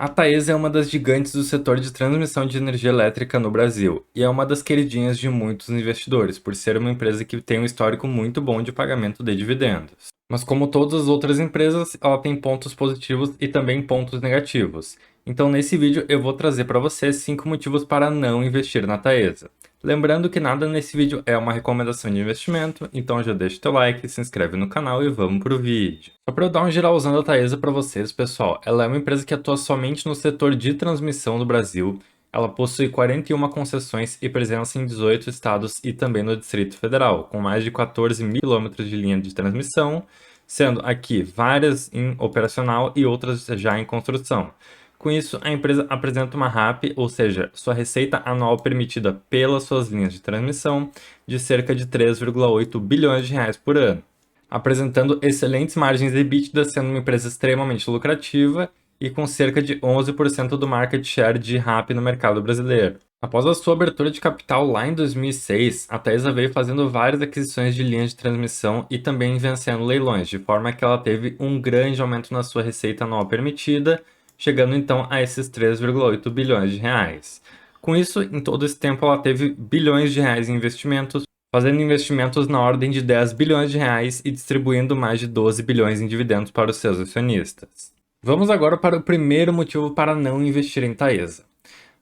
A Taesa é uma das gigantes do setor de transmissão de energia elétrica no Brasil e é uma das queridinhas de muitos investidores, por ser uma empresa que tem um histórico muito bom de pagamento de dividendos. Mas como todas as outras empresas, ela tem pontos positivos e também pontos negativos. Então nesse vídeo eu vou trazer para você 5 motivos para não investir na Taesa. Lembrando que nada nesse vídeo é uma recomendação de investimento, então já deixa o teu like, se inscreve no canal e vamos pro vídeo. Só para eu dar um geralzão da Taesa para vocês, pessoal, ela é uma empresa que atua somente no setor de transmissão do Brasil. Ela possui 41 concessões e presença em 18 estados e também no Distrito Federal, com mais de 14 mil quilômetros de linha de transmissão, sendo aqui várias em operacional e outras já em construção. Com isso, a empresa apresenta uma RAP, ou seja, sua receita anual permitida pelas suas linhas de transmissão, de cerca de 3,8 bilhões de reais por ano, apresentando excelentes margens de EBITDA, sendo uma empresa extremamente lucrativa e com cerca de 11% do market share de RAP no mercado brasileiro. Após a sua abertura de capital lá em 2006, a Taesa veio fazendo várias aquisições de linhas de transmissão e também vencendo leilões, de forma que ela teve um grande aumento na sua receita anual permitida, chegando então a esses 3,8 bilhões de reais. Com isso, em todo esse tempo, ela teve bilhões de reais em investimentos, fazendo investimentos na ordem de 10 bilhões de reais e distribuindo mais de 12 bilhões em dividendos para os seus acionistas. Vamos agora para o primeiro motivo para não investir em Taesa.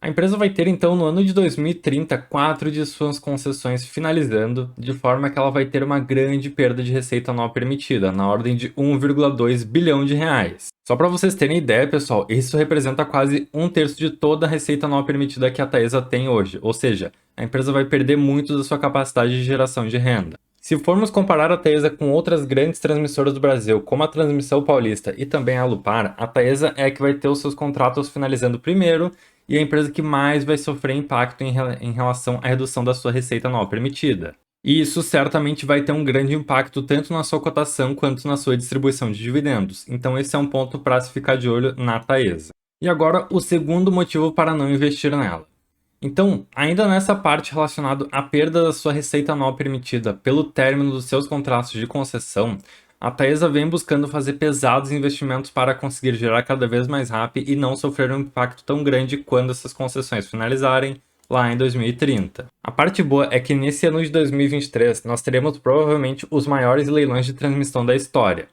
A empresa vai ter então no ano de 2030 4 de suas concessões finalizando, de forma que ela vai ter uma grande perda de receita anual permitida, na ordem de 1,2 bilhão de reais. Só para vocês terem ideia, pessoal, isso representa quase um terço de toda a receita anual permitida que a Taesa tem hoje, ou seja, a empresa vai perder muito da sua capacidade de geração de renda. Se formos comparar a Taesa com outras grandes transmissoras do Brasil, como a Transmissão Paulista e também a Alupar, a Taesa é a que vai ter os seus contratos finalizando primeiro e a empresa que mais vai sofrer impacto em relação à redução da sua receita anual permitida. E isso certamente vai ter um grande impacto tanto na sua cotação quanto na sua distribuição de dividendos. Então esse é um ponto para se ficar de olho na Taesa. E agora o segundo motivo para não investir nela. Então, ainda nessa parte relacionada à perda da sua receita anual permitida pelo término dos seus contratos de concessão, a Taesa vem buscando fazer pesados investimentos para conseguir gerar cada vez mais rápido e não sofrer um impacto tão grande quando essas concessões finalizarem lá em 2030. A parte boa é que nesse ano de 2023 nós teremos provavelmente os maiores leilões de transmissão da história.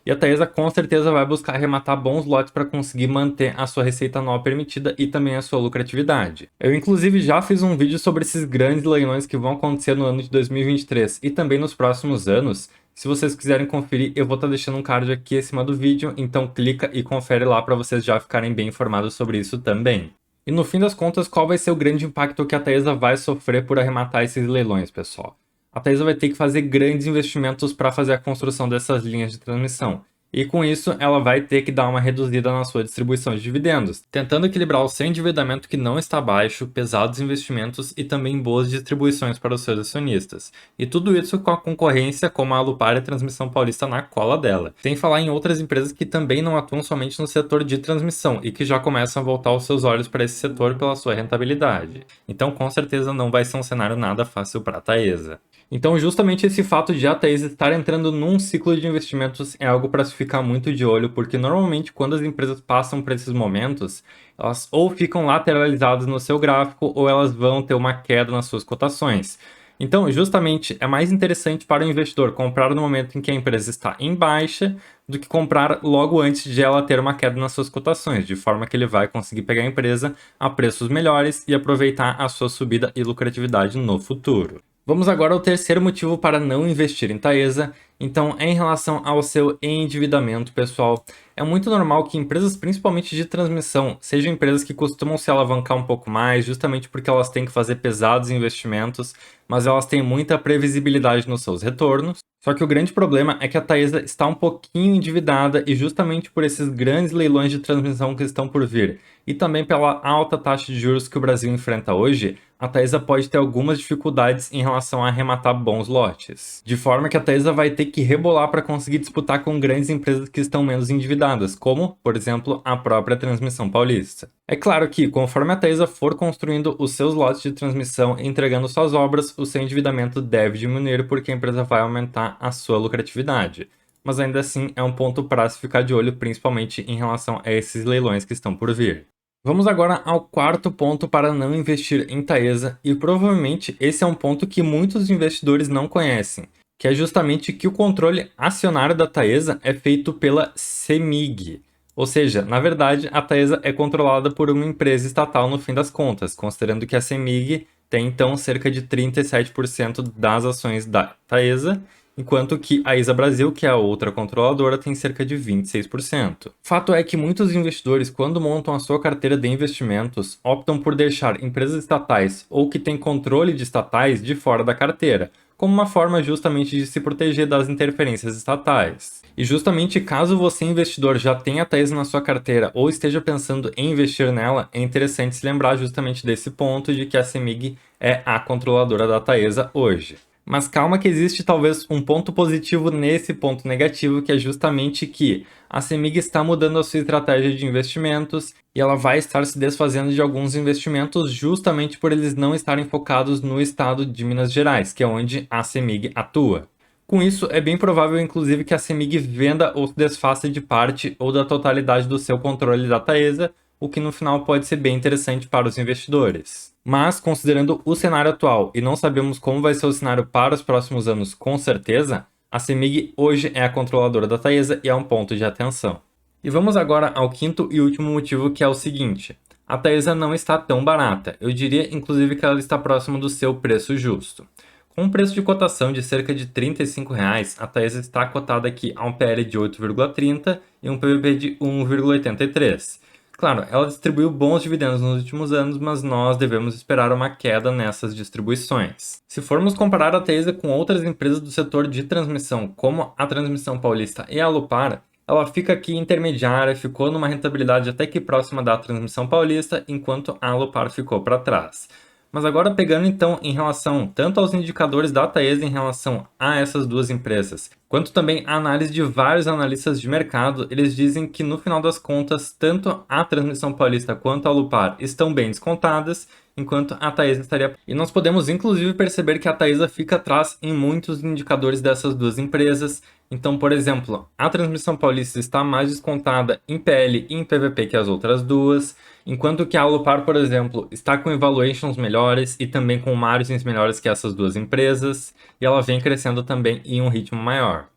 E a Taesa com certeza vai buscar arrematar bons lotes para conseguir manter a sua receita anual permitida e também a sua lucratividade. Eu inclusive já fiz um vídeo sobre esses grandes leilões que vão acontecer no ano de 2023 e também nos próximos anos. Se vocês quiserem conferir, eu vou estar deixando um card aqui acima do vídeo, então clica e confere lá para vocês já ficarem bem informados sobre isso também. E no fim das contas, qual vai ser o grande impacto que a Taesa vai sofrer por arrematar esses leilões, pessoal? A Taesa vai ter que fazer grandes investimentos para fazer a construção dessas linhas de transmissão. E com isso, ela vai ter que dar uma reduzida na sua distribuição de dividendos, tentando equilibrar o seu endividamento que não está baixo, pesados investimentos e também boas distribuições para os seus acionistas. E tudo isso com a concorrência como a Alupar e a Transmissão Paulista na cola dela. Sem falar em outras empresas que também não atuam somente no setor de transmissão e que já começam a voltar os seus olhos para esse setor pela sua rentabilidade. Então, com certeza, não vai ser um cenário nada fácil para a Taesa. Então, justamente esse fato de a Taesa estar entrando num ciclo de investimentos é algo para se ficar muito de olho, porque normalmente quando as empresas passam por esses momentos, elas ou ficam lateralizadas no seu gráfico ou elas vão ter uma queda nas suas cotações. Então, justamente, é mais interessante para o investidor comprar no momento em que a empresa está em baixa do que comprar logo antes de ela ter uma queda nas suas cotações, de forma que ele vai conseguir pegar a empresa a preços melhores e aproveitar a sua subida e lucratividade no futuro. Vamos agora ao terceiro motivo para não investir em Taesa. Então, em relação ao seu endividamento, pessoal, é muito normal que empresas, principalmente de transmissão, sejam empresas que costumam se alavancar um pouco mais, justamente porque elas têm que fazer pesados investimentos, mas elas têm muita previsibilidade nos seus retornos. Só que o grande problema é que a Taesa está um pouquinho endividada e justamente por esses grandes leilões de transmissão que estão por vir e também pela alta taxa de juros que o Brasil enfrenta hoje, a Taesa pode ter algumas dificuldades em relação a arrematar bons lotes. De forma que a Taesa vai ter que rebolar para conseguir disputar com grandes empresas que estão menos endividadas, como, por exemplo, a própria Transmissão Paulista. É claro que, conforme a Taesa for construindo os seus lotes de transmissão e entregando suas obras, o seu endividamento deve diminuir porque a empresa vai aumentar a sua lucratividade. mas ainda assim é um ponto para se ficar de olho, principalmente em relação a esses leilões que estão por vir. Vamos agora ao quarto ponto para não investir em Taesa, e provavelmente esse é um ponto que muitos investidores não conhecem, que é justamente que o controle acionário da Taesa é feito pela CEMIG. Ou seja, na verdade, a Taesa é controlada por uma empresa estatal no fim das contas, considerando que a CEMIG tem então cerca de 37% das ações da Taesa, enquanto que a ISA Brasil, que é a outra controladora, tem cerca de 26%. Fato é que muitos investidores, quando montam a sua carteira de investimentos, optam por deixar empresas estatais ou que têm controle de estatais de fora da carteira, como uma forma justamente de se proteger das interferências estatais. E justamente caso você, investidor, já tenha a Taesa na sua carteira ou esteja pensando em investir nela, é interessante se lembrar justamente desse ponto de que a CEMIG é a controladora da Taesa hoje. Mas calma que existe talvez um ponto positivo nesse ponto negativo, que é justamente que a CEMIG está mudando a sua estratégia de investimentos e ela vai estar se desfazendo de alguns investimentos justamente por eles não estarem focados no estado de Minas Gerais, que é onde a CEMIG atua. Com isso, é bem provável inclusive que a CEMIG venda ou se desfaça de parte ou da totalidade do seu controle da Taesa, o que no final pode ser bem interessante para os investidores. Mas, considerando o cenário atual e não sabemos como vai ser o cenário para os próximos anos com certeza, a CEMIG hoje é a controladora da Taesa e é um ponto de atenção. E vamos agora ao quinto e último motivo, que é o seguinte: a Taesa não está tão barata, eu diria inclusive que ela está próxima do seu preço justo. Com um preço de cotação de cerca de R$ 35, a Taesa está cotada aqui a um PL de 8,30 e um PVP de 1,83. Claro, ela distribuiu bons dividendos nos últimos anos, mas nós devemos esperar uma queda nessas distribuições. Se formos comparar a Taesa com outras empresas do setor de transmissão, como a Transmissão Paulista e a Alupar, ela fica aqui intermediária, ficou numa rentabilidade até que próxima da Transmissão Paulista, enquanto a Alupar ficou para trás. Mas agora pegando então em relação tanto aos indicadores da Taesa em relação a essas duas empresas, quanto também a análise de vários analistas de mercado, eles dizem que no final das contas, tanto a Transmissão Paulista quanto a Alupar estão bem descontadas, enquanto a Taesa estaria... E nós podemos inclusive perceber que a Taesa fica atrás em muitos indicadores dessas duas empresas. Então, por exemplo, a Transmissão Paulista está mais descontada em PL e em PVP que as outras duas, enquanto que a Alupar, por exemplo, está com evaluations melhores e também com margens melhores que essas duas empresas, e ela vem crescendo também em um ritmo maior.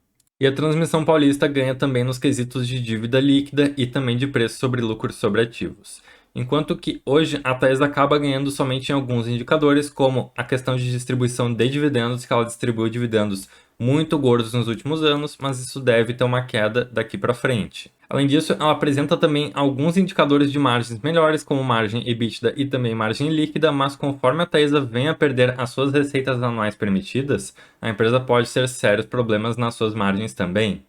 E a Transmissão Paulista ganha também nos quesitos de dívida líquida e também de preço sobre lucros sobre ativos. Enquanto que hoje a Taesa acaba ganhando somente em alguns indicadores, como a questão de distribuição de dividendos, que ela distribuiu dividendos muito gordos nos últimos anos, mas isso deve ter uma queda daqui para frente. Além disso, ela apresenta também alguns indicadores de margens melhores, como margem EBITDA e também margem líquida, mas conforme a Taesa venha a perder as suas receitas anuais permitidas, a empresa pode ter sérios problemas nas suas margens também.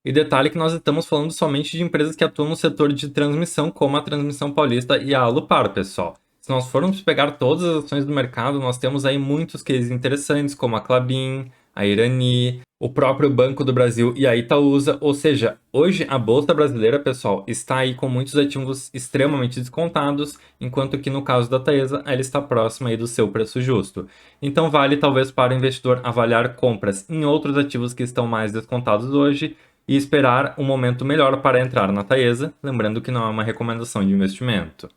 E detalhe que nós estamos falando somente de empresas que atuam no setor de transmissão, como a Transmissão Paulista e a Alupar, pessoal. Se nós formos pegar todas as ações do mercado, nós temos aí muitos cases interessantes, como a Klabin, a Irani, o próprio Banco do Brasil e a Itaúsa. Ou seja, hoje a Bolsa Brasileira, pessoal, está aí com muitos ativos extremamente descontados, enquanto que no caso da Taesa, ela está próxima aí do seu preço justo. Então vale talvez para o investidor avaliar compras em outros ativos que estão mais descontados hoje, e esperar um momento melhor para entrar na Taesa, lembrando que não é uma recomendação de investimento.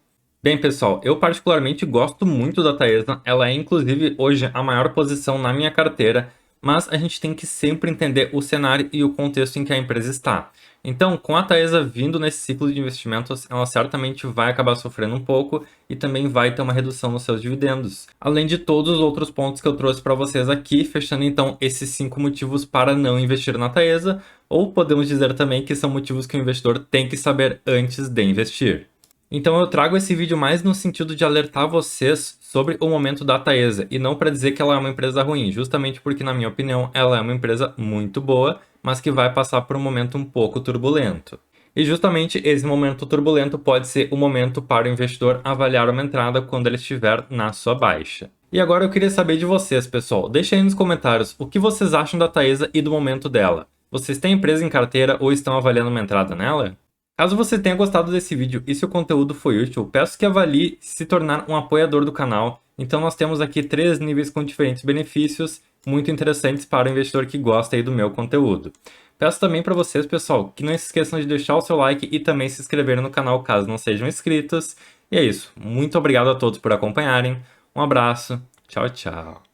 Bem, pessoal, eu particularmente gosto muito da Taesa, ela é inclusive hoje a maior posição na minha carteira, mas a gente tem que sempre entender o cenário e o contexto em que a empresa está. Então, com a Taesa vindo nesse ciclo de investimentos, ela certamente vai acabar sofrendo um pouco e também vai ter uma redução nos seus dividendos. Além de todos os outros pontos que eu trouxe para vocês aqui, fechando então esses 5 motivos para não investir na Taesa, ou podemos dizer também que são motivos que o investidor tem que saber antes de investir. Então eu trago esse vídeo mais no sentido de alertar vocês sobre o momento da Taesa, e não para dizer que ela é uma empresa ruim, justamente porque, na minha opinião, ela é uma empresa muito boa, mas que vai passar por um momento um pouco turbulento. E justamente esse momento turbulento pode ser o momento para o investidor avaliar uma entrada quando ele estiver na sua baixa. E agora eu queria saber de vocês, pessoal. Deixa aí nos comentários o que vocês acham da Taesa e do momento dela. Vocês têm empresa em carteira ou estão avaliando uma entrada nela? Caso você tenha gostado desse vídeo e se o conteúdo foi útil, peço que avalie se tornar um apoiador do canal. Então nós temos aqui 3 níveis com diferentes benefícios, muito interessantes para o investidor que gosta aí do meu conteúdo. Peço também para vocês, pessoal, que não se esqueçam de deixar o seu like e também se inscrever no canal caso não sejam inscritos. E é isso. Muito obrigado a todos por acompanharem. Um abraço. Tchau, tchau.